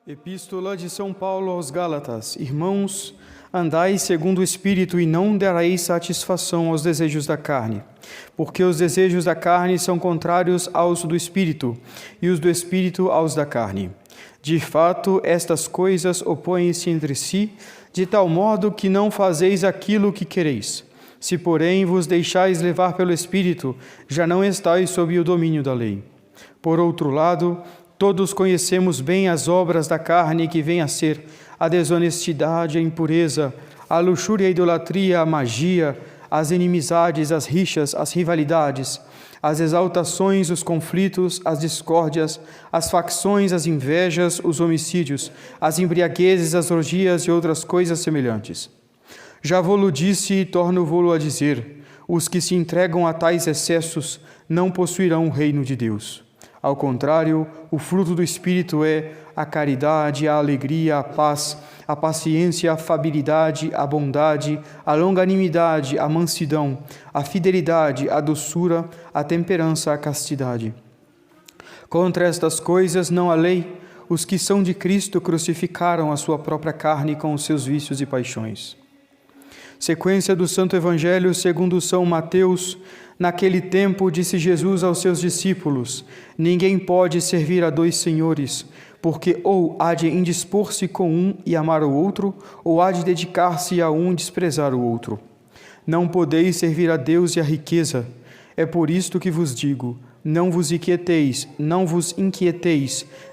Epístola de São Paulo aos Gálatas. Irmãos, andai segundo o Espírito e não dareis satisfação aos desejos da carne, porque os desejos da carne são contrários aos do Espírito, e os do Espírito aos da carne. De fato, estas coisas opõem-se entre si, de tal modo que não fazeis aquilo que quereis. Se, porém, vos deixais levar pelo Espírito, já não estáis sob o domínio da lei. Por outro lado, todos conhecemos bem as obras da carne que vêm a ser a desonestidade, a impureza, a luxúria, a idolatria, a magia, as inimizades, as rixas, as rivalidades, as exaltações, os conflitos, as discórdias, as facções, as invejas, os homicídios, as embriaguezes, as orgias e outras coisas semelhantes. Já vô-lo disse e torno-vô-lo a dizer: os que se entregam a tais excessos não possuirão o reino de Deus. Ao contrário, o fruto do Espírito é a caridade, a alegria, a paz, a paciência, a afabilidade, a bondade, a longanimidade, a mansidão, a fidelidade, a doçura, a temperança, a castidade. Contra estas coisas não há lei. Os que são de Cristo crucificaram a sua própria carne com os seus vícios e paixões. Sequência do Santo Evangelho segundo São Mateus. Naquele tempo disse Jesus aos seus discípulos: ninguém pode servir a dois senhores, porque ou há de indispor-se com um e amar o outro, ou há de dedicar-se a um e desprezar o outro. Não podeis servir a Deus e à riqueza. É por isto que vos digo: não vos inquieteis,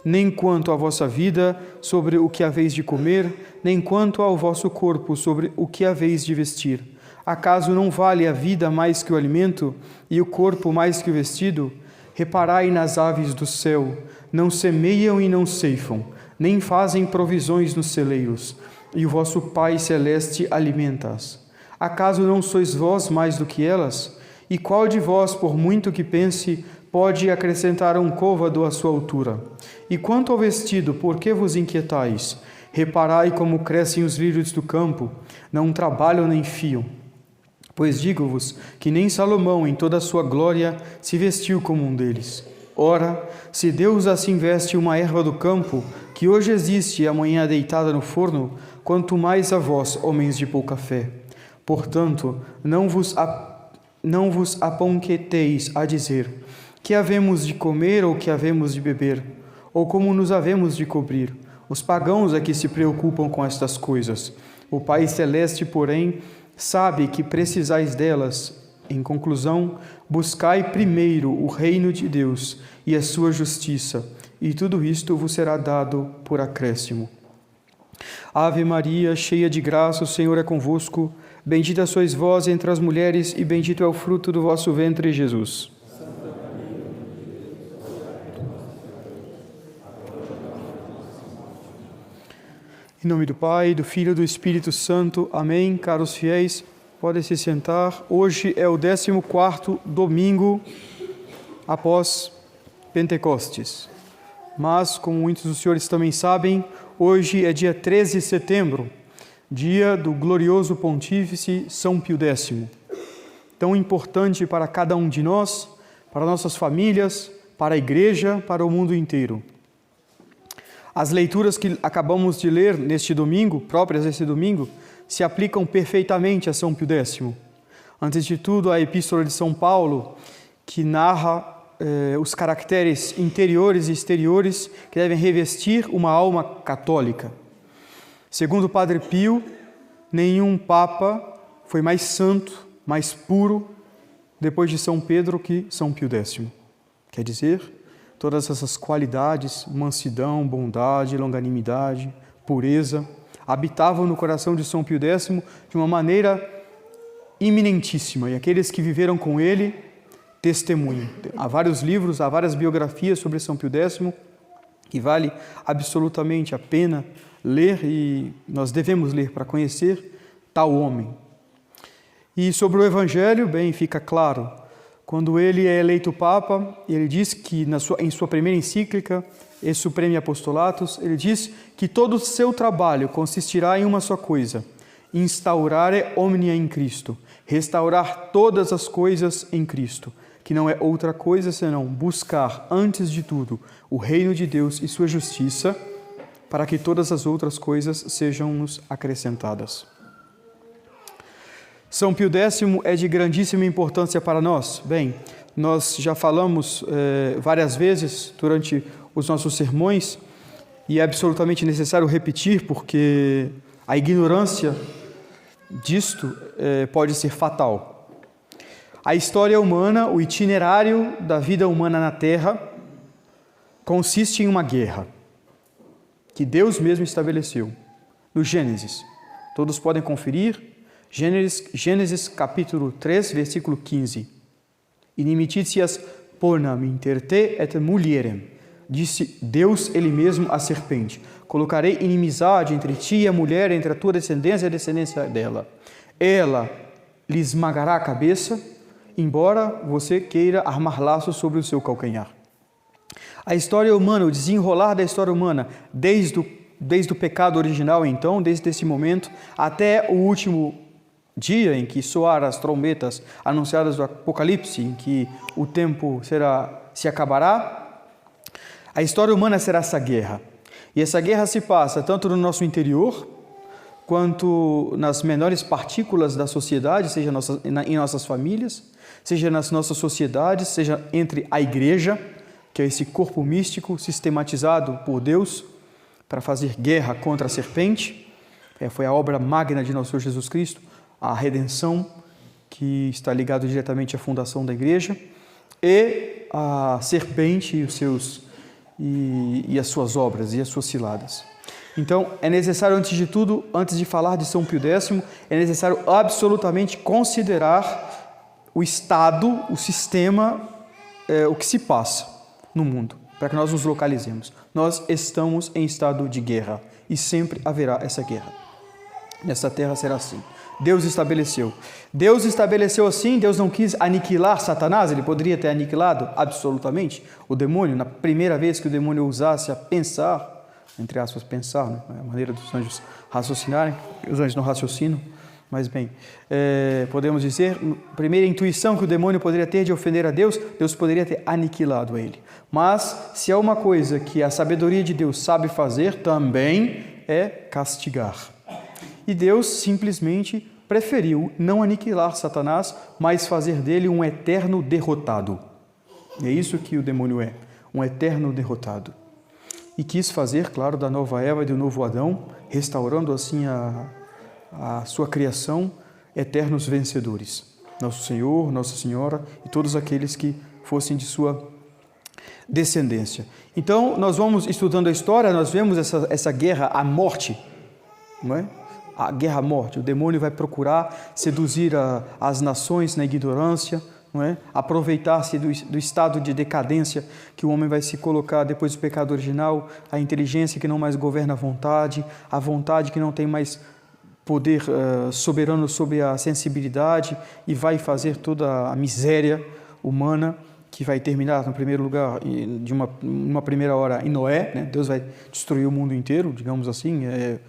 nem quanto à vossa vida sobre o que haveis de comer, nem quanto ao vosso corpo sobre o que haveis de vestir. Acaso não vale a vida mais que o alimento, e o corpo mais que o vestido? Reparai nas aves do céu, não semeiam e não ceifam, nem fazem provisões nos celeiros, e o vosso Pai Celeste alimenta-as. Acaso não sois vós mais do que elas? E qual de vós, por muito que pense, pode acrescentar um côvado à sua altura? E quanto ao vestido, por que vos inquietais? Reparai como crescem os lírios do campo, não trabalham nem fiam. Pois digo-vos que nem Salomão, em toda a sua glória, se vestiu como um deles. Ora, se Deus assim veste uma erva do campo, que hoje existe e amanhã é deitada no forno, quanto mais a vós, homens de pouca fé. Portanto, não vos aponqueteis a dizer: que havemos de comer ou que havemos de beber, ou como nos havemos de cobrir. Os pagãos é que se preocupam com estas coisas. O Pai Celeste, porém, sabe que precisais delas. Em conclusão, buscai primeiro o reino de Deus e a sua justiça, e tudo isto vos será dado por acréscimo. Ave Maria, cheia de graça, o Senhor é convosco. Bendita sois vós entre as mulheres, e bendito é o fruto do vosso ventre, Jesus. Em nome do Pai, do Filho e do Espírito Santo. Amém. Caros fiéis, podem se sentar. Hoje é o 14º domingo após Pentecostes. Mas, como muitos dos senhores também sabem, hoje é dia 13 de setembro, dia do glorioso Pontífice São Pio X. Tão importante para cada um de nós, para nossas famílias, para a Igreja, para o mundo inteiro. As leituras que acabamos de ler neste domingo, próprias deste domingo, se aplicam perfeitamente a São Pio X. Antes de tudo, a Epístola de São Paulo, que narra os caracteres interiores e exteriores que devem revestir uma alma católica. Segundo o Padre Pio, nenhum Papa foi mais santo, mais puro, depois de São Pedro, que São Pio X. Quer dizer, todas essas qualidades, mansidão, bondade, longanimidade, pureza, habitavam no coração de São Pio X de uma maneira eminentíssima. E aqueles que viveram com ele testemunham. Há vários livros, há várias biografias sobre São Pio X que vale absolutamente a pena ler, e nós devemos ler para conhecer tal homem. E sobre o Evangelho, bem, fica claro. Quando ele é eleito Papa, ele diz que em sua primeira encíclica, E Supremi Apostolatus, ele diz que todo o seu trabalho consistirá em uma só coisa: instaurare omnia in Cristo, restaurar todas as coisas em Cristo, que não é outra coisa senão buscar, antes de tudo, o reino de Deus e sua justiça, para que todas as outras coisas sejam-nos acrescentadas. São Pio X é de grandíssima importância para nós. Bem, nós já falamos várias vezes durante os nossos sermões, e é absolutamente necessário repetir, porque a ignorância disto pode ser fatal. A história humana, o itinerário da vida humana na Terra, consiste em uma guerra que Deus mesmo estabeleceu no Gênesis. Todos podem conferir, Gênesis capítulo 3, versículo 15. Inimicitias pornam inter te et mulierem. Disse Deus ele mesmo à serpente: colocarei inimizade entre ti e a mulher, entre a tua descendência e a descendência dela. Ela lhe esmagará a cabeça, embora você queira armar laços sobre o seu calcanhar. A história humana, o desenrolar da história humana, desde o pecado original, então, desde esse momento, até o último dia em que soar as trombetas anunciadas do Apocalipse, em que o tempo se acabará, a história humana será essa guerra. E essa guerra se passa tanto no nosso interior, quanto nas menores partículas da sociedade, seja em nossas famílias, seja nas nossas sociedades, seja entre a igreja, que é esse corpo místico sistematizado por Deus para fazer guerra contra a serpente. Foi a obra magna de nosso Senhor Jesus Cristo, a redenção, que está ligado diretamente à fundação da igreja, e a serpente e as suas obras e as suas ciladas. Então, é necessário, antes de tudo, antes de falar de São Pio X, é necessário absolutamente considerar o estado, o sistema, o que se passa no mundo, para que nós nos localizemos. Nós estamos em estado de guerra e sempre haverá essa guerra. Nesta terra será assim. Deus estabeleceu assim. Deus não quis aniquilar Satanás. Ele poderia ter aniquilado absolutamente o demônio na primeira vez que o demônio ousasse a pensar, entre aspas, pensar, né? É a maneira dos anjos raciocinarem. Os anjos não raciocinam, mas bem, podemos dizer, a primeira intuição que o demônio poderia ter de ofender a Deus, Deus poderia ter aniquilado ele. Mas, se há uma coisa que a sabedoria de Deus sabe fazer, também é castigar. E Deus simplesmente preferiu não aniquilar Satanás, mas fazer dele um eterno derrotado. É isso que o demônio é, um eterno derrotado. E quis fazer, claro, da nova Eva e do novo Adão, restaurando assim a sua criação, eternos vencedores. Nosso Senhor, Nossa Senhora e todos aqueles que fossem de sua descendência. Então, nós vamos estudando a história, nós vemos essa guerra à morte, não é? A guerra à morte. O demônio vai procurar seduzir as nações na ignorância, não é? Aproveitar-se do estado de decadência que o homem vai se colocar depois do pecado original, a inteligência que não mais governa a vontade que não tem mais poder soberano sobre a sensibilidade, e vai fazer toda a miséria humana, que vai terminar, no primeiro lugar, de uma primeira hora, em Noé, né? Deus vai destruir o mundo inteiro, digamos assim,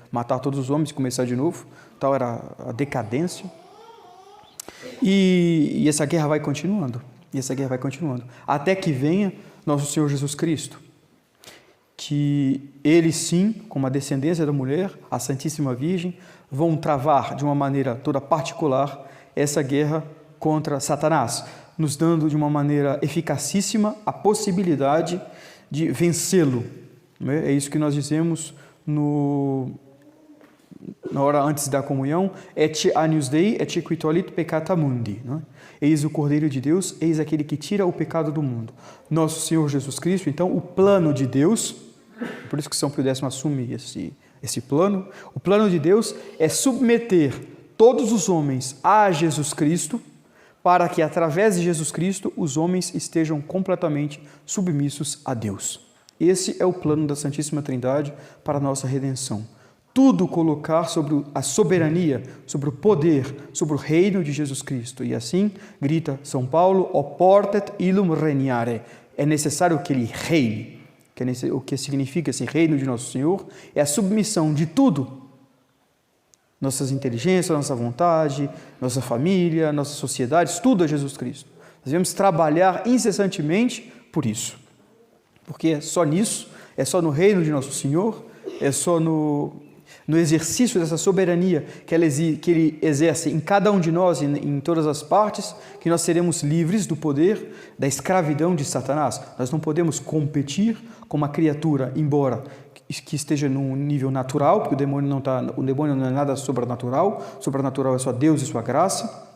matar todos os homens e começar de novo. Tal era a decadência. E essa guerra vai continuando, até que venha nosso Senhor Jesus Cristo, que ele sim, como a descendência da mulher, a Santíssima Virgem, vão travar de uma maneira toda particular essa guerra contra Satanás, nos dando de uma maneira eficacíssima a possibilidade de vencê-lo. É isso que nós dizemos na hora antes da comunhão: et agnus Dei, et qui tollit peccata mundi. Eis o Cordeiro de Deus, eis aquele que tira o pecado do mundo. Nosso Senhor Jesus Cristo, então, o plano de Deus, por isso que São Pio X assume esse plano, o plano de Deus é submeter todos os homens a Jesus Cristo, para que, através de Jesus Cristo, os homens estejam completamente submissos a Deus. Esse é o plano da Santíssima Trindade para a nossa redenção. Tudo colocar sobre a soberania, sobre o poder, sobre o reino de Jesus Cristo. E assim, grita São Paulo: oportet illum regnare. É necessário que ele reine. O que significa esse reino de Nosso Senhor é a submissão de tudo Nossas inteligências, nossa vontade, nossa família, nossas sociedades, tudo é Jesus Cristo. Nós devemos trabalhar incessantemente por isso. Porque é só nisso, é só no reino de nosso Senhor, é só no exercício dessa soberania que Ele exerce em cada um de nós e em todas as partes, que nós seremos livres do poder da escravidão de Satanás. Nós não podemos competir com uma criatura, embora que esteja num nível natural, porque o demônio não é nada sobrenatural é só Deus e sua graça.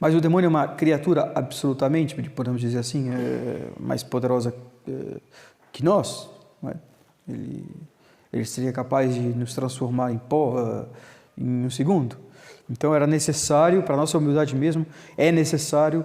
Mas o demônio é uma criatura absolutamente, podemos dizer assim, mais poderosa que nós. Não é? Ele seria capaz de nos transformar em pó em um segundo. Então era necessário, para a nossa humildade mesmo, é necessário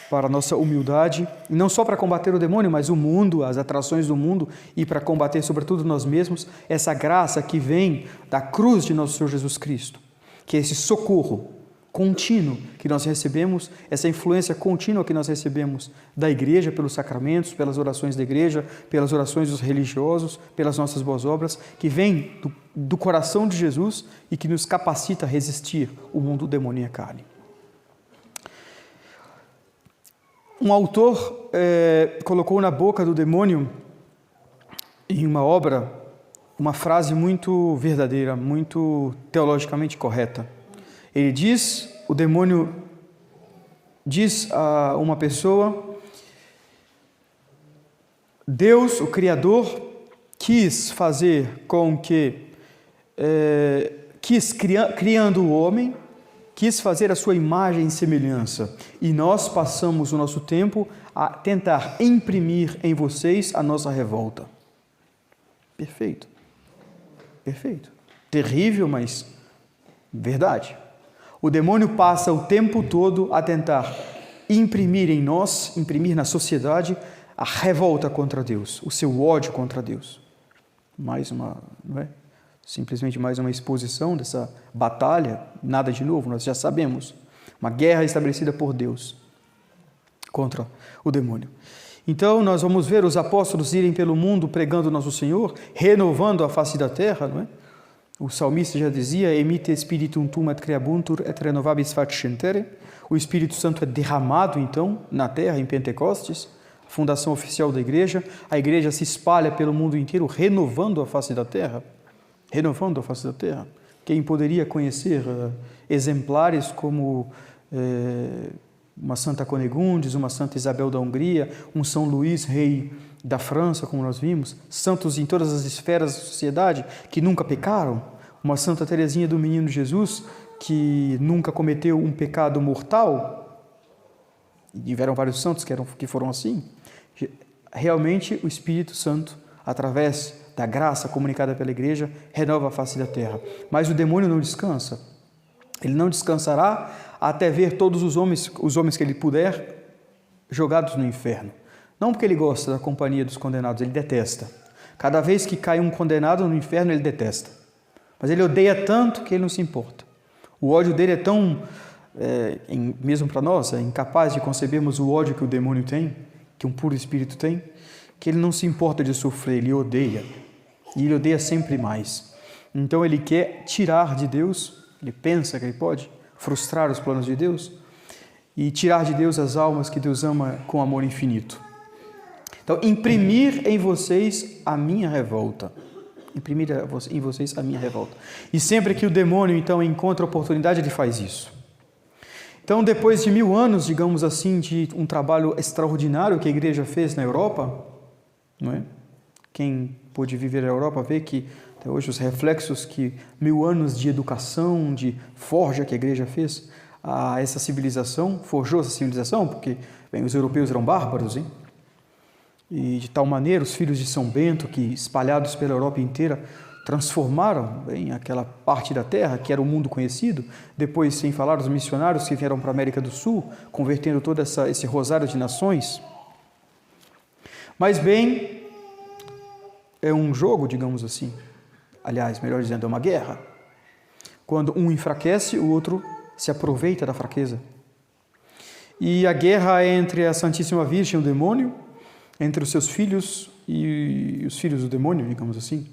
para a nossa humildade, não só para combater o demônio, mas o mundo, as atrações do mundo, e para combater sobretudo nós mesmos, essa graça que vem da cruz de nosso Senhor Jesus Cristo, que é esse socorro contínuo que nós recebemos, essa influência contínua que nós recebemos da igreja, pelos sacramentos, pelas orações da igreja, pelas orações dos religiosos, pelas nossas boas obras, que vem do coração de Jesus e que nos capacita a resistir o mundo demoníaco e a carne. Um autor colocou na boca do demônio, em uma obra, uma frase muito verdadeira, muito teologicamente correta. Ele diz, o demônio diz a uma pessoa: Deus, o Criador, quis fazer com que, criando o homem, quis fazer a sua imagem e semelhança, e nós passamos o nosso tempo a tentar imprimir em vocês a nossa revolta. Perfeito. Perfeito. Terrível, mas verdade. O demônio passa o tempo todo a tentar imprimir em nós, imprimir na sociedade, a revolta contra Deus, o seu ódio contra Deus. Não é? Simplesmente mais uma exposição dessa batalha, nada de novo, nós já sabemos. Uma guerra estabelecida por Deus contra o demônio. Então, nós vamos ver os apóstolos irem pelo mundo pregando nosso Senhor, renovando a face da terra, não é? O salmista já dizia: Emite spiritum tum et creabuntur et renovabis facientere. O Espírito Santo é derramado, então, na terra, em Pentecostes, fundação oficial da igreja. A igreja se espalha pelo mundo inteiro, renovando a face da terra. Renovando a face da terra. Quem poderia conhecer exemplares como uma Santa Conegundes, uma Santa Isabel da Hungria, um São Luís, rei da França, como nós vimos, santos em todas as esferas da sociedade que nunca pecaram, uma Santa Teresinha do Menino Jesus, que nunca cometeu um pecado mortal, e tiveram vários santos que foram assim. Realmente o Espírito Santo, através da graça comunicada pela igreja, renova a face da terra. Mas o demônio não descansa. Ele não descansará até ver todos os homens que ele puder, jogados no inferno. Não porque ele gosta da companhia dos condenados, ele detesta. Cada vez que cai um condenado no inferno, ele detesta. Mas ele odeia tanto que ele não se importa. O ódio dele é tão, mesmo para nós, é incapaz de concebermos o ódio que o demônio tem, que um puro espírito tem, que ele não se importa de sofrer, ele odeia. E ele odeia sempre mais. Então ele quer tirar de Deus, ele pensa que ele pode frustrar os planos de Deus e tirar de Deus as almas que Deus ama com amor infinito. Então, imprimir em vocês a minha revolta. Imprimir em vocês a minha revolta. E sempre que o demônio, então, encontra oportunidade, ele faz isso. Então, depois de 1000 anos, digamos assim, de um trabalho extraordinário que a igreja fez na Europa, não é? Quem pôde viver na Europa vê que, até hoje, os reflexos que 1000 anos de educação, de forja que a igreja fez a essa civilização, forjou essa civilização, porque, bem, os europeus eram bárbaros, hein? E de tal maneira, os filhos de São Bento, que espalhados pela Europa inteira, transformaram bem aquela parte da terra, que era o mundo conhecido, depois, sem falar dos missionários que vieram para a América do Sul, convertendo todo esse rosário de nações. Mas, bem, é um jogo, digamos assim. Aliás, melhor dizendo, é uma guerra. Quando um enfraquece, o outro se aproveita da fraqueza. E a guerra é entre a Santíssima Virgem e o demônio, entre os seus filhos e os filhos do demônio, digamos assim.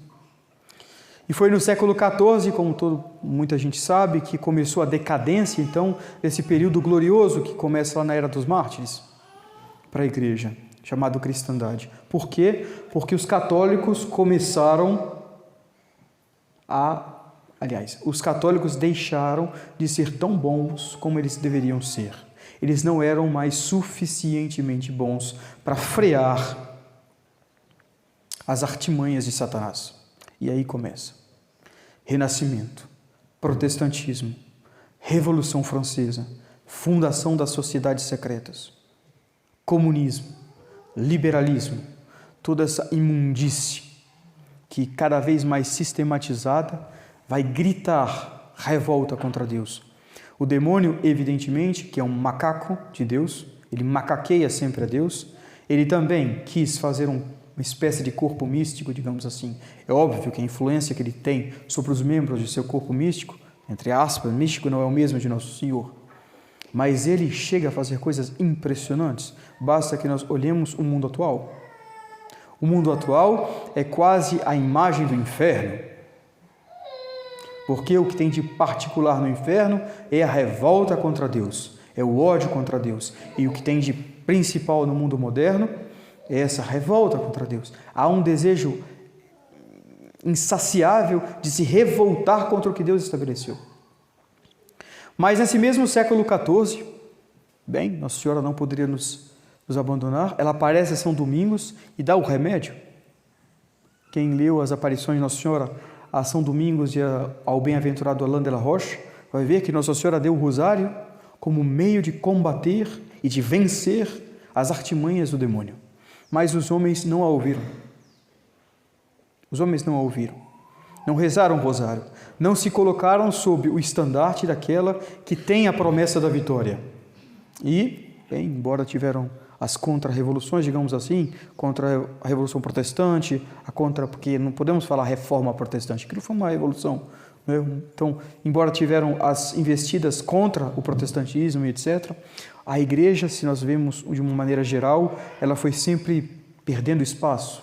E foi no século XIV, como muita gente sabe, que começou a decadência, então, desse período glorioso que começa lá na Era dos Mártires, para a Igreja, chamado cristandade. Por quê? Porque os católicos os católicos deixaram de ser tão bons como eles deveriam ser. Eles não eram mais suficientemente bons para frear as artimanhas de Satanás. E aí começa. Renascimento, protestantismo, Revolução Francesa, fundação das sociedades secretas, comunismo, liberalismo, toda essa imundície que cada vez mais sistematizada vai gritar revolta contra Deus. O demônio, evidentemente, que é um macaco de Deus, ele macaqueia sempre a Deus, ele também quis fazer uma espécie de corpo místico, digamos assim. É óbvio que a influência que ele tem sobre os membros de seu corpo místico, entre aspas, místico não é o mesmo de Nosso Senhor, mas ele chega a fazer coisas impressionantes. Basta que nós olhemos o mundo atual. O mundo atual é quase a imagem do inferno, porque o que tem de particular no inferno é a revolta contra Deus, é o ódio contra Deus. E o que tem de principal no mundo moderno é essa revolta contra Deus. Há um desejo insaciável de se revoltar contra o que Deus estabeleceu. Mas nesse mesmo século XIV, bem, Nossa Senhora não poderia nos abandonar, ela aparece a São Domingos e dá o remédio. Quem leu as aparições de Nossa Senhora a São Domingos e ao bem-aventurado Alain de la Roche, vai ver que Nossa Senhora deu o rosário como meio de combater e de vencer as artimanhas do demônio. Mas os homens não a ouviram. Os homens não a ouviram. Não rezaram o rosário. Não se colocaram sob o estandarte daquela que tem a promessa da vitória. E, bem, embora tiveram as contra-revoluções, digamos assim, contra a Revolução Protestante, porque não podemos falar reforma protestante, aquilo foi uma revolução, né? Então, embora tiveram as investidas contra o protestantismo e etc., a Igreja, se nós vemos de uma maneira geral, ela foi sempre perdendo espaço,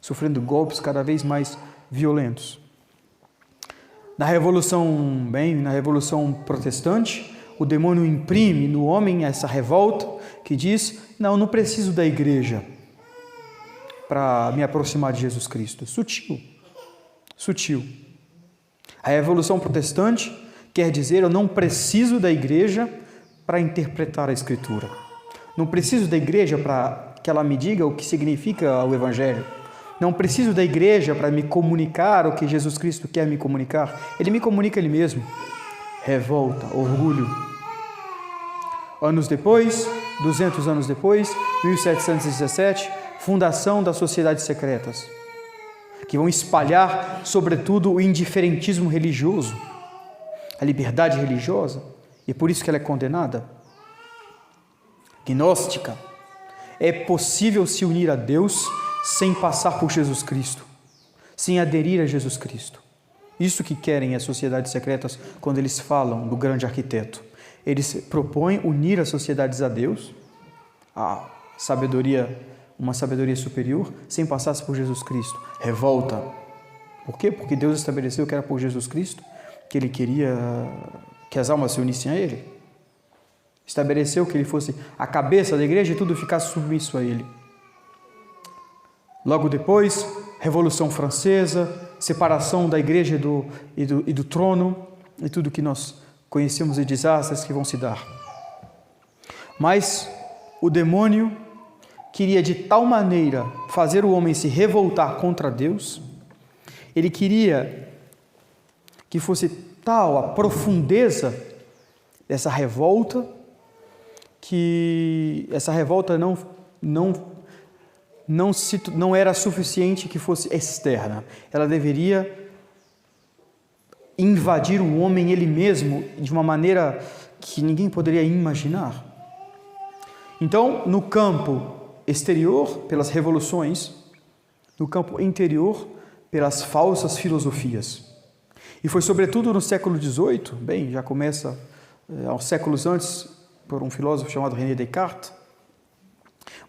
sofrendo golpes cada vez mais violentos. Na Revolução Protestante, o demônio imprime no homem essa revolta que diz: não preciso da igreja para me aproximar de Jesus Cristo. Sutil. A Revolução Protestante quer dizer: eu não preciso da igreja para interpretar a Escritura. Não preciso da igreja para que ela me diga o que significa o Evangelho. Não preciso da igreja para me comunicar o que Jesus Cristo quer me comunicar. Ele me comunica Ele mesmo. Revolta, orgulho. Anos depois, 200 anos depois, 1717, fundação das sociedades secretas, que vão espalhar, sobretudo, o indiferentismo religioso, a liberdade religiosa, e é por isso que ela é condenada. Gnóstica. É possível se unir a Deus sem passar por Jesus Cristo, sem aderir a Jesus Cristo. Isso que querem as sociedades secretas quando eles falam do grande arquiteto. Eles propõem unir as sociedades a Deus, a sabedoria, uma sabedoria superior, sem passar por Jesus Cristo. Revolta. Por quê? Porque Deus estabeleceu que era por Jesus Cristo, que Ele queria que as almas se unissem a Ele. Estabeleceu que Ele fosse a cabeça da igreja e tudo ficasse submisso a Ele. Logo depois, Revolução Francesa, separação da igreja e do trono, e tudo que nós conhecemos de desastres que vão se dar. Mas o demônio queria de tal maneira fazer o homem se revoltar contra Deus, ele queria que fosse tal a profundeza dessa revolta, que essa revolta não era suficiente que fosse externa. Ela deveria invadir o homem ele mesmo de uma maneira que ninguém poderia imaginar. Então, no campo exterior, pelas revoluções, no campo interior, pelas falsas filosofias. E foi sobretudo no século XVIII, bem, já começa aos séculos antes, por um filósofo chamado René Descartes,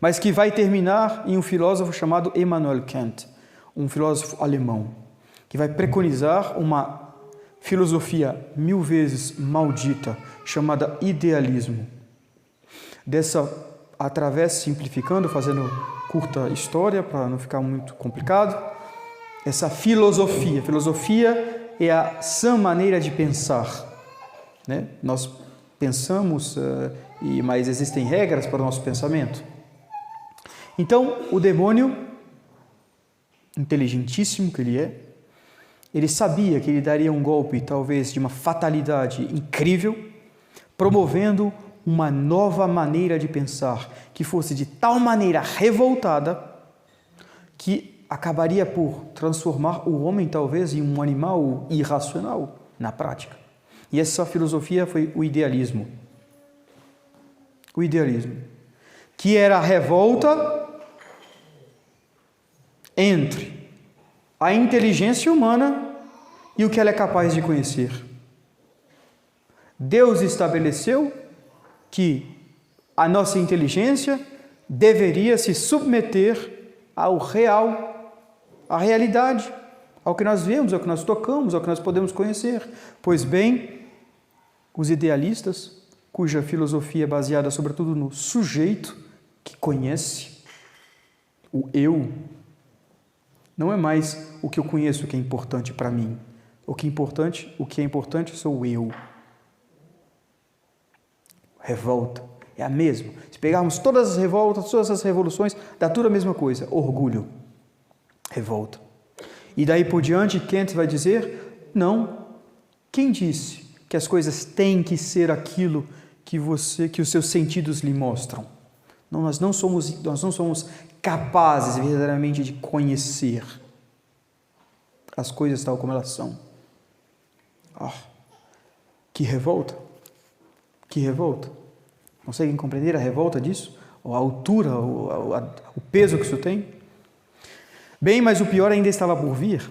mas que vai terminar em um filósofo chamado Immanuel Kant, um filósofo alemão, que vai preconizar uma filosofia 1000 vezes maldita, chamada idealismo. Através, simplificando, fazendo curta história, para não ficar muito complicado, essa filosofia é a sã maneira de pensar, né? Nós pensamos, mas existem regras para o nosso pensamento. Então, o demônio, inteligentíssimo que ele sabia que ele daria um golpe, talvez de uma fatalidade incrível, promovendo uma nova maneira de pensar, que fosse de tal maneira revoltada, que acabaria por transformar o homem, talvez, em um animal irracional, na prática. E essa filosofia foi o idealismo. O idealismo, que era a revolta entre a inteligência humana e o que ela é capaz de conhecer. Deus estabeleceu que a nossa inteligência deveria se submeter ao real, à realidade, ao que nós vemos, ao que nós tocamos, ao que nós podemos conhecer. Pois bem, os idealistas, cuja filosofia é baseada sobretudo no sujeito que conhece, o eu, não é mais o que eu conheço que é importante para mim. O que é importante sou eu. Revolta é a mesma. Se pegarmos todas as revoltas, todas as revoluções, dá tudo a mesma coisa. Orgulho, revolta. E daí por diante, Kant vai dizer, não. Quem disse que as coisas têm que ser aquilo que os seus sentidos lhe mostram? Não, nós não somos capazes verdadeiramente de conhecer as coisas tal como elas são. Que revolta! Que revolta! Conseguem compreender a revolta disso? Ou a altura, o peso que isso tem? Bem, mas o pior ainda estava por vir,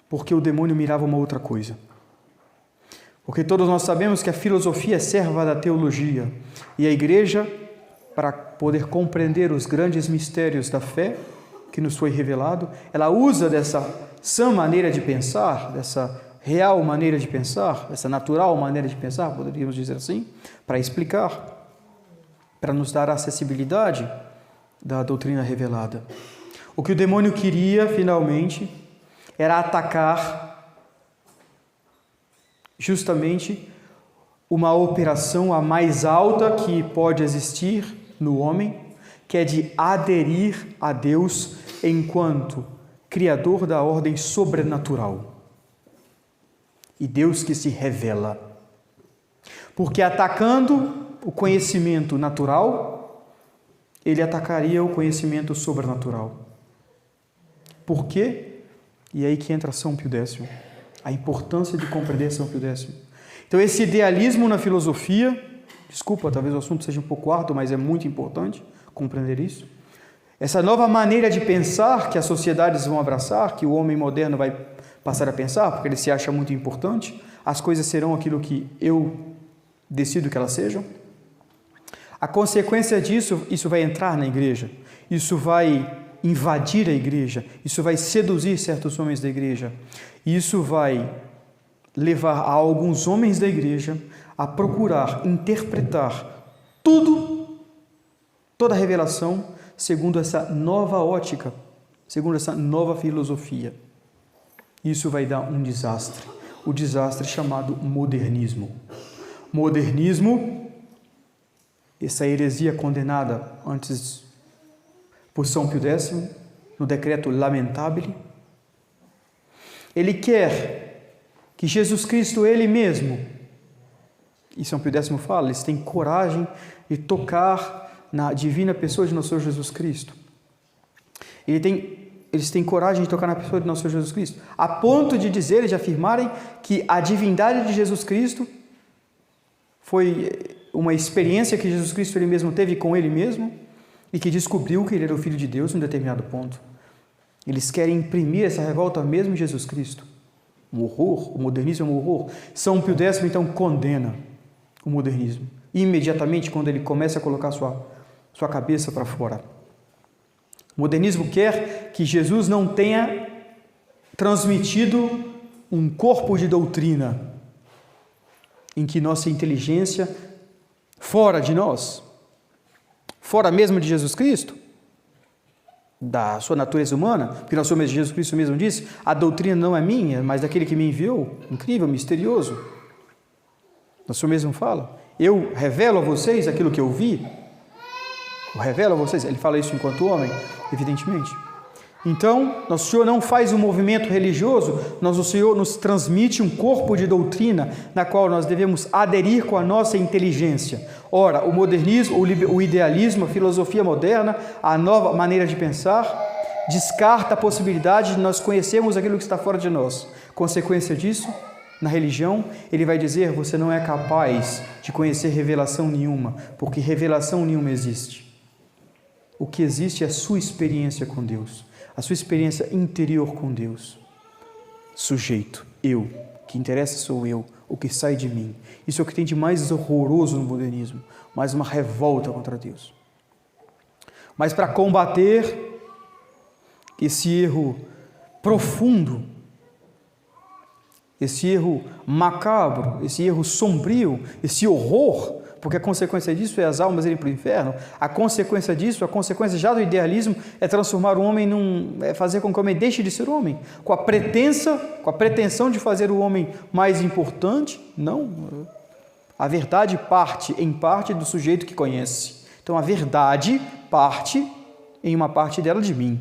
porque o demônio mirava uma outra coisa. Porque todos nós sabemos que a filosofia é serva da teologia, e a igreja, para poder compreender os grandes mistérios da fé que nos foi revelado, ela usa dessa sã maneira de pensar, dessa real maneira de pensar, essa natural maneira de pensar, poderíamos dizer assim, para explicar, para nos dar a acessibilidade da doutrina revelada. O que o demônio queria, finalmente, era atacar justamente uma operação a mais alta que pode existir no homem, que é de aderir a Deus enquanto Criador da ordem sobrenatural. E Deus que se revela. Porque atacando o conhecimento natural, ele atacaria o conhecimento sobrenatural. Por quê? E aí que entra São Pio X. A importância de compreender São Pio X. Então esse idealismo na filosofia, desculpa, talvez o assunto seja um pouco árduo, mas é muito importante compreender isso. Essa nova maneira de pensar que as sociedades vão abraçar, que o homem moderno vai passar a pensar, porque ele se acha muito importante, as coisas serão aquilo que eu decido que elas sejam. A consequência disso, isso vai entrar na igreja, isso vai invadir a igreja, isso vai seduzir certos homens da igreja, isso vai levar a alguns homens da igreja a procurar interpretar toda a revelação segundo essa nova ótica, segundo essa nova filosofia. Isso vai dar um desastre, o desastre chamado modernismo. Modernismo, essa heresia condenada antes por São Pio X, no decreto Lamentabile, ele quer que Jesus Cristo, ele mesmo, e São Pio X fala, eles têm coragem de tocar na divina pessoa de nosso Senhor Jesus Cristo. Eles têm coragem de tocar na pessoa de nosso Senhor Jesus Cristo, a ponto de dizer, de afirmarem que a divindade de Jesus Cristo foi uma experiência que Jesus Cristo ele mesmo teve com ele mesmo e que descobriu que ele era o Filho de Deus em um determinado ponto. Eles querem imprimir essa revolta mesmo em Jesus Cristo. Um horror, o modernismo é um horror. São Pio X, então, condena o modernismo. Imediatamente, quando ele começa a colocar sua cabeça para fora. O modernismo quer que Jesus não tenha transmitido um corpo de doutrina em que nossa inteligência, fora de nós, fora mesmo de Jesus Cristo, da sua natureza humana, porque nosso Senhor Jesus Cristo mesmo disse, a doutrina não é minha, mas daquele que me enviou. Incrível, misterioso. Nosso Senhor mesmo fala, eu revelo a vocês aquilo que eu vi, eu revelo a vocês, ele fala isso enquanto homem, evidentemente. Então, nosso Senhor não faz um movimento religioso, nosso Senhor nos transmite um corpo de doutrina na qual nós devemos aderir com a nossa inteligência. Ora, o modernismo, o idealismo, a filosofia moderna, a nova maneira de pensar, descarta a possibilidade de nós conhecermos aquilo que está fora de nós. Consequência disso, na religião, ele vai dizer, você não é capaz de conhecer revelação nenhuma, porque revelação nenhuma existe. O que existe é a sua experiência com Deus. A sua experiência interior com Deus. Sujeito, eu, o que interessa sou eu, o que sai de mim. Isso é o que tem de mais horroroso no modernismo, mais uma revolta contra Deus. Mas para combater esse erro profundo, esse erro macabro, esse erro sombrio, esse horror, porque a consequência disso é as almas irem para o inferno, a consequência disso, a consequência já do idealismo é transformar o homem é fazer com que o homem deixe de ser homem, com a pretensão de fazer o homem mais importante. Não, a verdade parte em parte do sujeito que conhece. Então a verdade parte em uma parte dela de mim.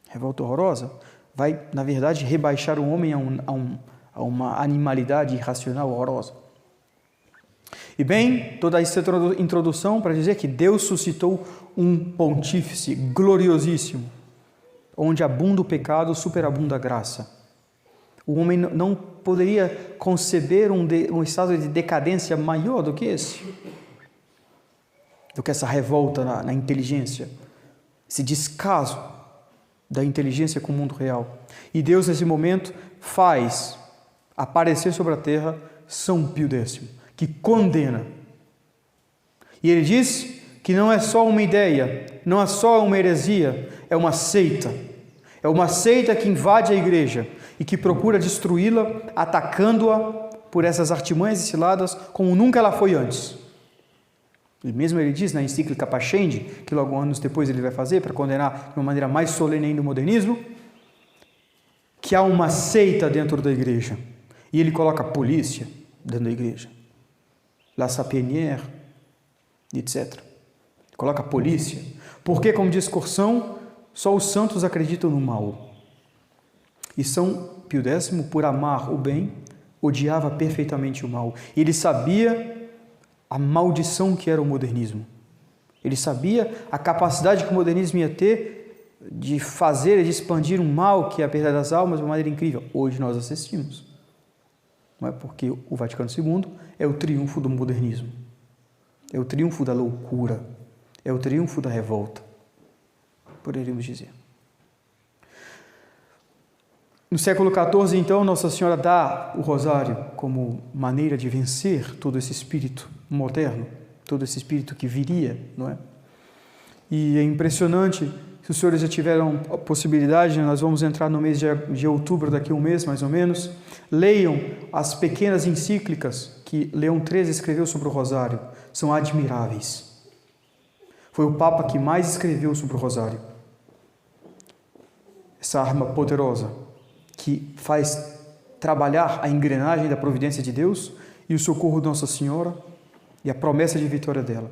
Revolta horrorosa vai, na verdade, rebaixar o homem a uma animalidade irracional horrorosa. E bem, toda essa introdução para dizer que Deus suscitou um pontífice gloriosíssimo, onde abunda o pecado, superabunda a graça. O homem não poderia conceber um estado de decadência maior do que esse, do que essa revolta na inteligência, esse descaso da inteligência com o mundo real. E Deus, nesse momento, faz aparecer sobre a terra São Pio X, que condena. E ele diz que não é só uma ideia, não é só uma heresia, é uma seita. É uma seita que invade a igreja e que procura destruí-la, atacando-a por essas artimanhas e ciladas como nunca ela foi antes. E mesmo ele diz na encíclica Pascendi, que logo anos depois ele vai fazer para condenar de uma maneira mais solene ainda o modernismo, que há uma seita dentro da igreja. E ele coloca a polícia dentro da igreja. La Sapinière, etc. Coloca a polícia. Porque, como diz Corsão, só os santos acreditam no mal. E São Pio X, por amar o bem, odiava perfeitamente o mal. E ele sabia a maldição que era o modernismo. Ele sabia a capacidade que o modernismo ia ter de fazer e de expandir um mal que é a perda das almas de uma maneira incrível. Hoje nós assistimos. Não é porque o Vaticano II é o triunfo do modernismo. É o triunfo da loucura. É o triunfo da revolta. Poderíamos dizer. No século XIV, então, Nossa Senhora dá o rosário como maneira de vencer todo esse espírito moderno, todo esse espírito que viria, não é? E é impressionante, se os senhores já tiveram a possibilidade, nós vamos entrar no mês de outubro, daqui a um mês mais ou menos, leiam as pequenas encíclicas que Leão XIII escreveu sobre o rosário, são admiráveis. Foi o Papa que mais escreveu sobre o rosário. Essa arma poderosa que faz trabalhar a engrenagem da providência de Deus e o socorro de Nossa Senhora e a promessa de vitória dela.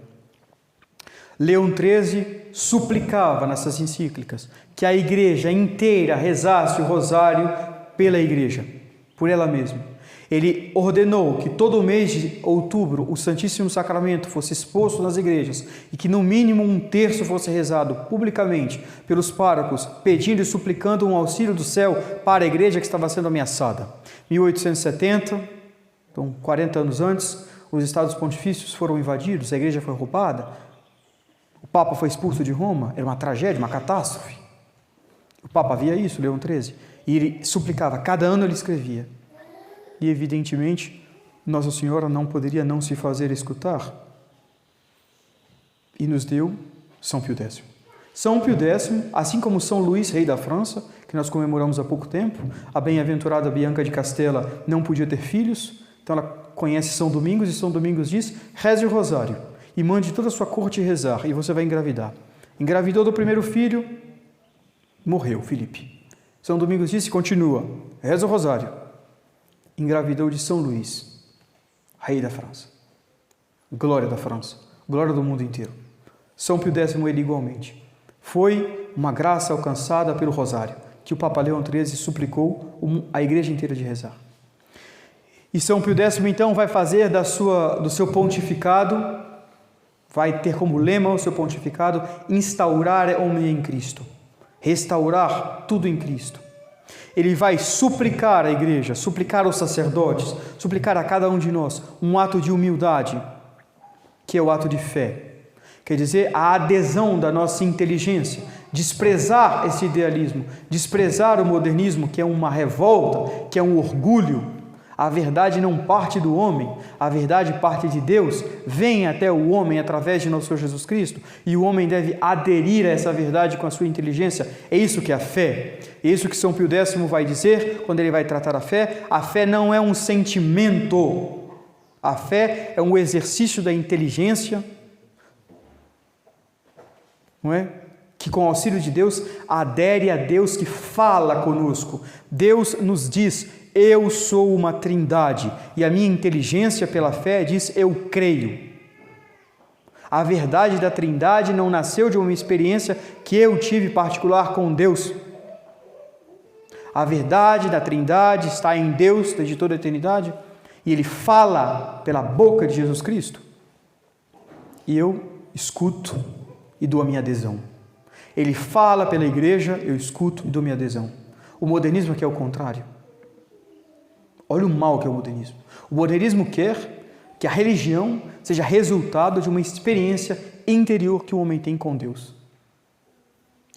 Leão XIII suplicava nessas encíclicas que a igreja inteira rezasse o rosário pela igreja, por ela mesma. Ele ordenou que todo mês de outubro o Santíssimo Sacramento fosse exposto nas igrejas e que no mínimo um terço fosse rezado publicamente pelos párocos, pedindo e suplicando um auxílio do céu para a igreja que estava sendo ameaçada. 1870, então 40 anos antes, os estados pontifícios foram invadidos, a igreja foi roubada, o Papa foi expulso de Roma, era uma tragédia, uma catástrofe. O Papa via isso, Leão XIII, e ele suplicava, cada ano ele escrevia. E, evidentemente, Nossa Senhora não poderia não se fazer escutar. E nos deu São Pio X. São Pio X, assim como São Luís, rei da França, que nós comemoramos há pouco tempo, a bem-aventurada Bianca de Castela não podia ter filhos, então ela conhece São Domingos e São Domingos diz: reze o rosário e mande toda a sua corte rezar e você vai engravidar. Engravidou do primeiro filho, morreu Filipe. São Domingos disse: continua, reza o rosário. Engravidou de São Luís, rei da França. Glória da França, glória do mundo inteiro. São Pio X ele igualmente. Foi uma graça alcançada pelo rosário, que o Papa Leão XIII suplicou a igreja inteira de rezar. E São Pio X então vai fazer do seu pontificado, vai ter como lema o seu pontificado, instaurar homem em Cristo, restaurar tudo em Cristo. Ele vai suplicar à igreja, suplicar aos sacerdotes, suplicar a cada um de nós um ato de humildade, que é o ato de fé. Quer dizer, a adesão da nossa inteligência, desprezar esse idealismo, desprezar o modernismo, que é uma revolta, que é um orgulho. A verdade não parte do homem, a verdade parte de Deus, vem até o homem através de nosso Senhor Jesus Cristo, e o homem deve aderir a essa verdade com a sua inteligência. É isso que é a fé. É isso que São Pio X vai dizer quando ele vai tratar a fé. A fé não é um sentimento, a fé é um exercício da inteligência, não é? Que com o auxílio de Deus adere a Deus que fala conosco. Deus nos diz: eu sou uma trindade, e a minha inteligência pela fé diz: eu creio. A verdade da trindade não nasceu de uma experiência que eu tive particular com Deus. A verdade da trindade está em Deus desde toda a eternidade, e Ele fala pela boca de Jesus Cristo, e eu escuto e dou a minha adesão. Ele fala pela igreja, eu escuto e dou minha adesão. O modernismo quer o contrário. Olha o mal que é o modernismo. O modernismo quer que a religião seja resultado de uma experiência interior que o homem tem com Deus.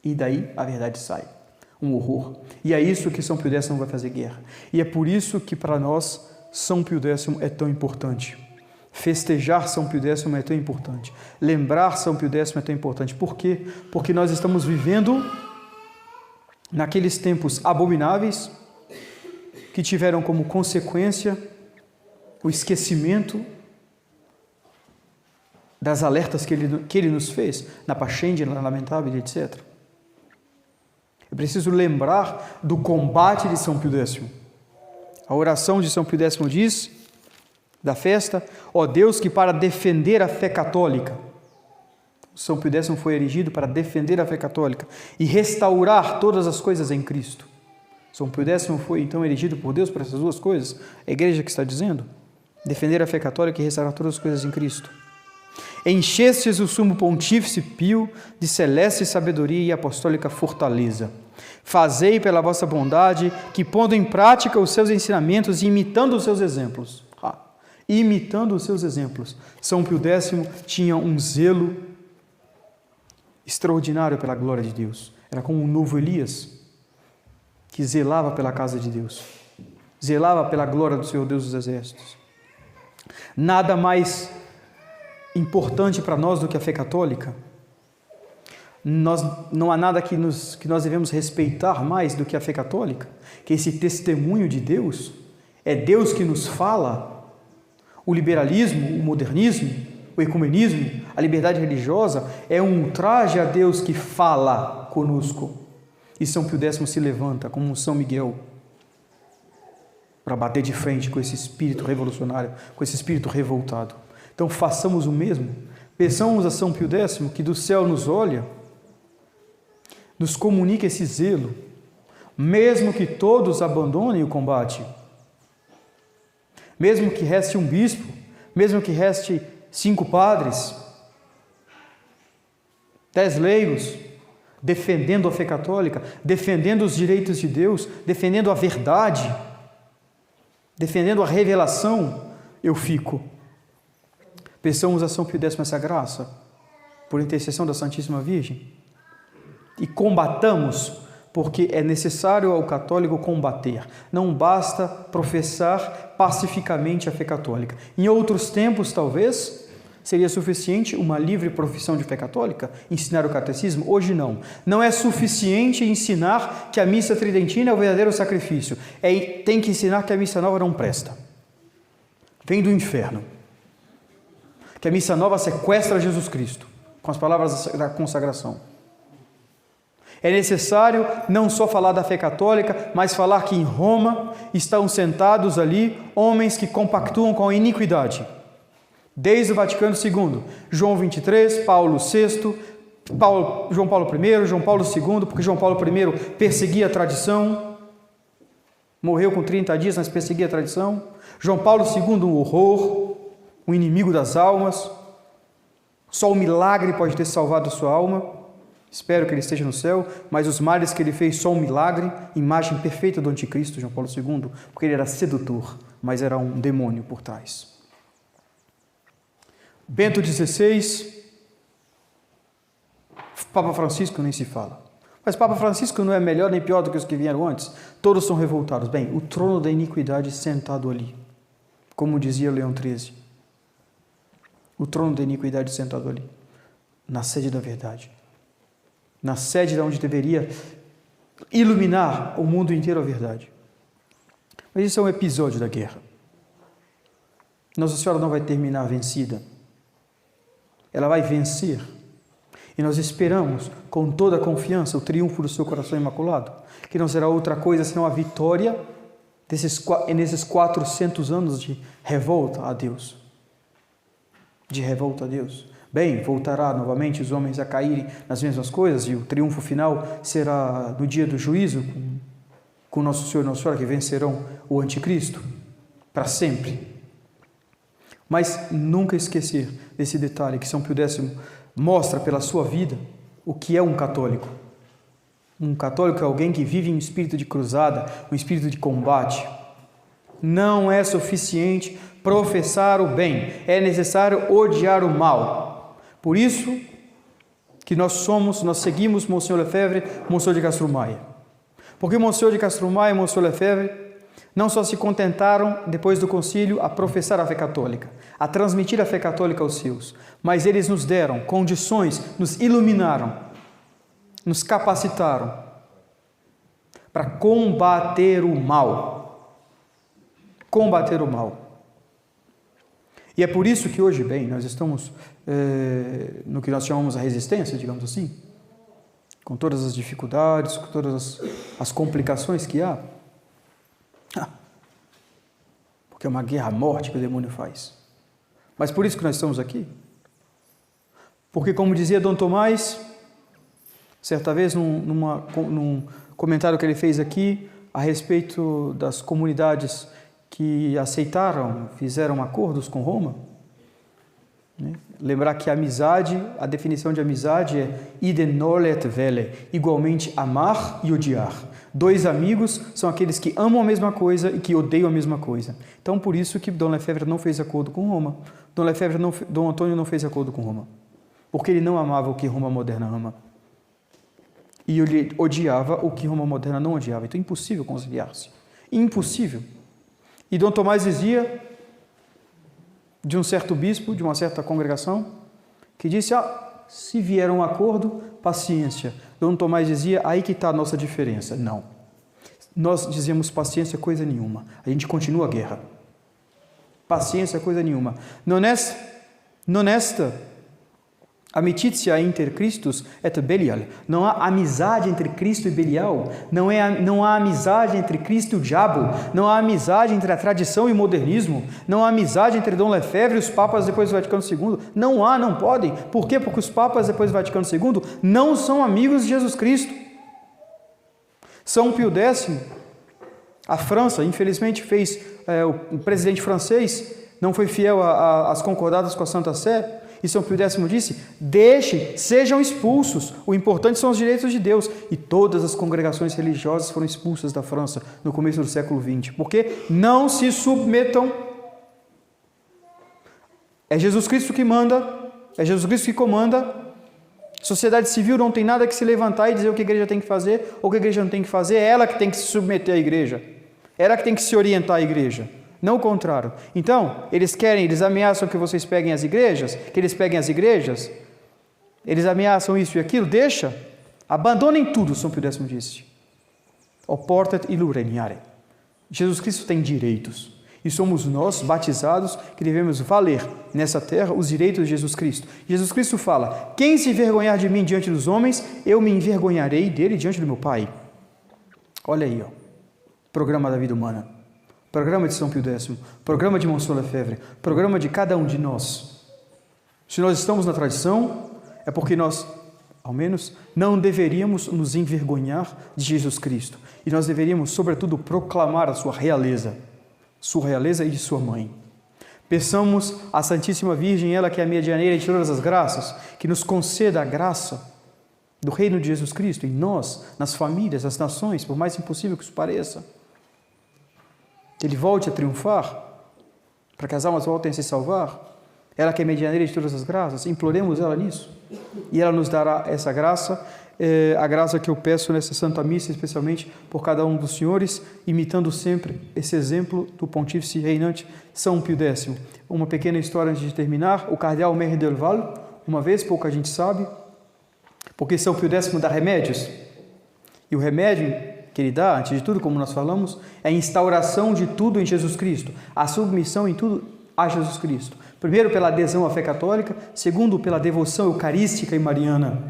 E daí a verdade sai. Um horror. E é isso que São Pio X vai fazer guerra. E é por isso que para nós São Pio X é tão importante. Festejar São Pio X é tão importante. Lembrar São Pio X é tão importante. Por quê? Porque nós estamos vivendo naqueles tempos abomináveis que tiveram como consequência o esquecimento das alertas que ele nos fez, na Pascendi, na Lamentável, etc. É preciso lembrar do combate de São Pio X. A oração de São Pio X diz, da festa: ó Deus, que para defender a fé católica, São Pio X foi erigido para defender a fé católica e restaurar todas as coisas em Cristo. São Pio X foi então erigido por Deus para essas duas coisas. A igreja que está dizendo: defender a fé católica e restaurar todas as coisas em Cristo. Enchestes o sumo pontífice Pio de celeste sabedoria e apostólica fortaleza. Fazei pela vossa bondade que, pondo em prática os seus ensinamentos e imitando os seus exemplos, imitando os seus exemplos, São Pio X tinha um zelo extraordinário pela glória de Deus. Era como um novo Elias, que zelava pela casa de Deus, zelava pela glória do Senhor Deus dos Exércitos. Nada mais importante para nós do que a fé católica. Não há nada que nós devemos respeitar mais do que a fé católica, que esse testemunho de Deus, é Deus que nos fala. O liberalismo, o modernismo, o ecumenismo, a liberdade religiosa é um ultraje a Deus que fala conosco. E São Pio X se levanta como um São Miguel para bater de frente com esse espírito revolucionário, com esse espírito revoltado. Então façamos o mesmo. Peçamos a São Pio X que do céu nos olha, nos comunique esse zelo, mesmo que todos abandonem o combate, mesmo que reste um bispo, mesmo que reste 5 padres, 10 leigos, defendendo a fé católica, defendendo os direitos de Deus, defendendo a verdade, defendendo a revelação, eu fico. Peçamos a São Pio X essa graça, por intercessão da Santíssima Virgem, e combatamos, porque é necessário ao católico combater. Não basta professar pacificamente a fé católica. Em outros tempos, talvez, Seria suficiente uma livre profissão de fé católica? Ensinar o catecismo? Hoje não. Não é suficiente ensinar que a missa tridentina é o verdadeiro sacrifício. Tem que ensinar que a missa nova não presta. Vem do inferno. Que a missa nova sequestra Jesus Cristo, com as palavras da consagração. É necessário não só falar da fé católica, mas falar que em Roma estão sentados ali homens que compactuam com a iniquidade. Desde o Vaticano II, João 23, Paulo VI, João Paulo I, João Paulo II, porque João Paulo I perseguia a tradição, morreu com 30 dias, mas perseguia a tradição. João Paulo II, um horror, um inimigo das almas. Só o milagre pode ter salvado sua alma. Espero que ele esteja no céu, mas os males que ele fez, só um milagre, imagem perfeita do anticristo, João Paulo II, porque ele era sedutor, mas era um demônio por trás. Bento XVI, Papa Francisco nem se fala. Mas Papa Francisco não é melhor nem pior do que os que vieram antes. Todos são revoltados. Bem, o trono da iniquidade sentado ali, como dizia Leão XIII. O trono da iniquidade sentado ali, na sede da verdade. Na sede de onde deveria iluminar o mundo inteiro a verdade. Mas isso é um episódio da guerra. Nossa Senhora não vai terminar vencida. Ela vai vencer. E nós esperamos, com toda a confiança, o triunfo do seu coração imaculado, que não será outra coisa senão a vitória nesses 400 anos de revolta a Deus. De revolta a Deus. Bem, voltará novamente os homens a caírem nas mesmas coisas, e o triunfo final será no dia do juízo, com Nosso Senhor e Nossa Senhora, que vencerão o anticristo para sempre. Mas nunca esquecer desse detalhe que São Pio X mostra pela sua vida o que é um católico. Um católico é alguém que vive em um espírito de cruzada, um espírito de combate. Não é suficiente professar o bem, é necessário odiar o mal. Por isso que nós seguimos Monsenhor Lefebvre, Monsenhor de Castro Maia. Porque Monsenhor de Castro Maia e Monsenhor Lefebvre não só se contentaram, depois do concílio, a professar a fé católica, a transmitir a fé católica aos seus, mas eles nos deram condições, nos iluminaram, nos capacitaram para combater o mal. Combater o mal. E é por isso que hoje, bem, nós estamos no que nós chamamos a resistência, digamos assim, com todas as dificuldades, com todas as complicações que há. Porque é uma guerra à morte que o demônio faz. Mas por isso que nós estamos aqui. Porque, como dizia Dom Tomás, certa vez num comentário que ele fez aqui a respeito das comunidades que aceitaram, fizeram acordos com Roma, né? Lembrar que a amizade, a definição de amizade é idem noli et velle, igualmente amar e odiar. Dois amigos são aqueles que amam a mesma coisa e que odeiam a mesma coisa. Então, por isso que Dom Lefebvre não fez acordo com Roma. Dom Antônio não fez acordo com Roma. Porque ele não amava o que Roma moderna ama. E ele odiava o que Roma moderna não odiava. Então, impossível conciliar-se. Impossível. E Dom Tomás dizia, de um certo bispo, de uma certa congregação, que disse, se vier um acordo, paciência. Dom Tomás dizia, aí que está a nossa diferença. Não. Nós dizemos paciência coisa nenhuma. A gente continua a guerra. Paciência coisa nenhuma. Non est amicitia inter Christus et Belial. Não há amizade entre Cristo e Belial. Não há amizade entre Cristo e o diabo. Não há amizade entre a tradição e o modernismo. Não há amizade entre Dom Lefebvre e os papas depois do Vaticano II. Não há, não podem. Por quê? Porque os papas depois do Vaticano II não são amigos de Jesus Cristo. São Pio X, a França, infelizmente, fez, o presidente francês não foi fiel às concordadas com a Santa Sé. E São Pio X disse, sejam expulsos, o importante são os direitos de Deus. E todas as congregações religiosas foram expulsas da França no começo do século XX, porque não se submetam. É Jesus Cristo que manda, é Jesus Cristo que comanda. Sociedade civil não tem nada que se levantar e dizer o que a igreja tem que fazer ou o que a igreja não tem que fazer, é ela que tem que se submeter à igreja, ela que tem que se orientar à igreja. não o contrário. Então, eles ameaçam que vocês peguem as igrejas, eles ameaçam isso e aquilo, deixa, abandonem tudo, São Pio X disse. Oportet illum regnare. Jesus Cristo tem direitos. E somos nós, batizados, que devemos valer nessa terra os direitos de Jesus Cristo. Jesus Cristo fala: quem se envergonhar de mim diante dos homens, eu me envergonharei dele diante do meu Pai. Olha aí, ó. Programa da vida humana. Programa de São Pio X. Programa de Monseigneur Lefebvre. Programa de cada um de nós. Se nós estamos na tradição, é porque nós, ao menos, não deveríamos nos envergonhar de Jesus Cristo. E nós deveríamos, sobretudo, proclamar a sua realeza e de sua mãe. Peçamos à Santíssima Virgem, ela que é a medianeira de todas as graças, que nos conceda a graça do reino de Jesus Cristo em nós, nas famílias, nas nações, por mais impossível que isso pareça. Que Ele volte a triunfar, para que as almas voltem a se salvar. Ela que é medianeira de todas as graças, imploremos ela nisso. E ela nos dará essa graça, a graça que eu peço nessa Santa Missa, especialmente por cada um dos senhores, imitando sempre esse exemplo do Pontífice Reinante São Pio X. Uma pequena história antes de terminar. O cardeal Merry Delval, uma vez, pouca gente sabe, porque São Pio X dá remédios, e o remédio que ele dá, antes de tudo, como nós falamos, é a instauração de tudo em Jesus Cristo, a submissão em tudo a Jesus Cristo. Primeiro, pela adesão à fé católica, segundo, pela devoção eucarística e mariana.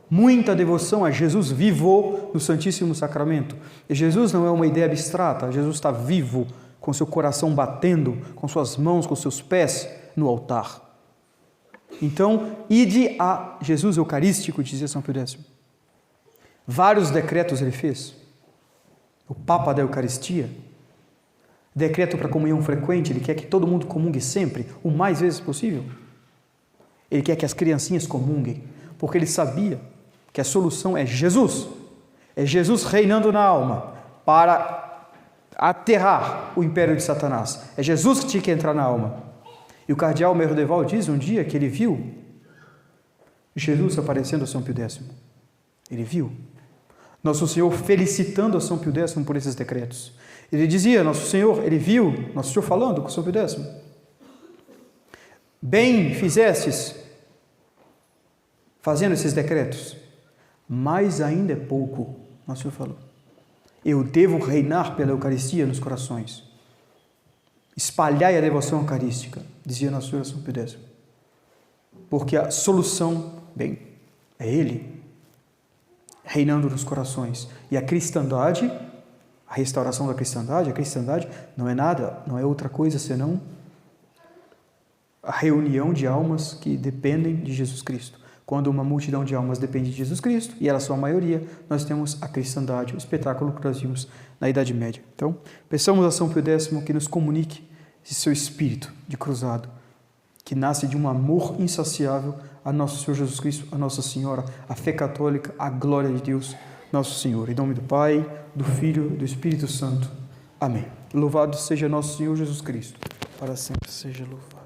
Muita devoção a Jesus vivo no Santíssimo Sacramento. E Jesus não é uma ideia abstrata, Jesus está vivo, com seu coração batendo, com suas mãos, com seus pés no altar. Então, ide a Jesus Eucarístico, dizia São Pio X. Vários decretos ele fez. O Papa da Eucaristia, decreto para comunhão frequente, ele quer que todo mundo comungue sempre, o mais vezes possível. Ele quer que as criancinhas comunguem, porque ele sabia que a solução é Jesus reinando na alma para aterrar o império de Satanás. É Jesus que tinha que entrar na alma. E o cardeal Merdeval diz um dia que ele viu Jesus aparecendo a São Pio X. Ele viu Nosso Senhor felicitando a São Pio X por esses decretos. Ele dizia, Nosso Senhor, ele viu Nosso Senhor falando com São Pio X. Bem fizestes fazendo esses decretos, mas ainda é pouco, Nosso Senhor falou. Eu devo reinar pela Eucaristia nos corações. Espalhai a devoção eucarística, dizia Nosso Senhor a São Pio X. Porque a solução, bem, é Ele reinando nos corações. E a cristandade, a restauração da cristandade, a cristandade não é nada, não é outra coisa senão a reunião de almas que dependem de Jesus Cristo. Quando uma multidão de almas depende de Jesus Cristo, e elas são a maioria, nós temos a cristandade, o espetáculo que nós vimos na Idade Média. Então, peçamos a São Pio X que nos comunique esse seu espírito de cruzado, que nasce de um amor insaciável a Nosso Senhor Jesus Cristo, a Nossa Senhora, a fé católica, a glória de Deus, Nosso Senhor. Em nome do Pai, do Filho e do Espírito Santo. Amém. Louvado seja Nosso Senhor Jesus Cristo. Para sempre seja louvado.